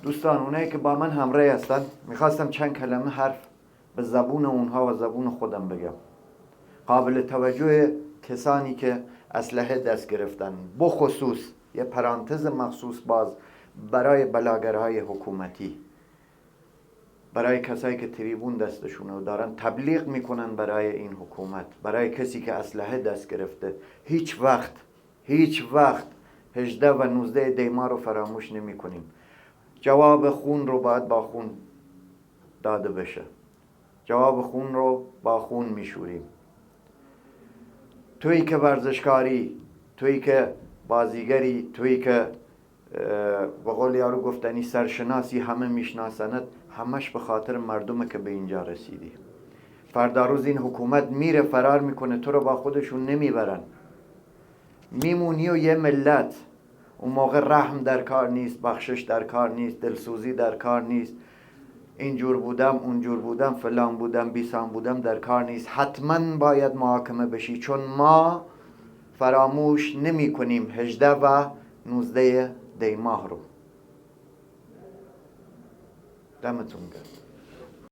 دوستان اونایی که با من همراه هستن میخواستم چند کلمه حرف به زبون اونها و زبون خودم بگم. قابل توجه کسانی که اسلحه دست گرفتن، بخصوص یه پرانتز مخصوص باز برای بلاگرهای حکومتی، برای کسایی که تریبون دستشونه و دارن تبلیغ میکنن برای این حکومت، برای کسی که اسلحه دست گرفته، هیچ وقت 18 و 19 دیماه رو فراموش نمی کنیم. جواب خون رو باید با خون داده بشه. جواب خون رو با خون میشوریم. تویی که ورزشکاری، تویی که بازیگری، تویی که به قول یارو گفتنی سرشناسی، همه میشناسند، همش به خاطر مردمه که به اینجا رسیدی. فردا روز این حکومت میره فرار میکنه، تو رو با خودشون نمیبرن، میمونی و یه ملت. اون موقع رحم در کار نیست، بخشش در کار نیست، دلسوزی در کار نیست، اینجور بودم اونجور بودم فلان بودم بیسان بودم در کار نیست. حتما باید محاکمه بشی، چون ما فراموش نمی کنیم 18 و 19 دی ماه رو. دمتون گرم.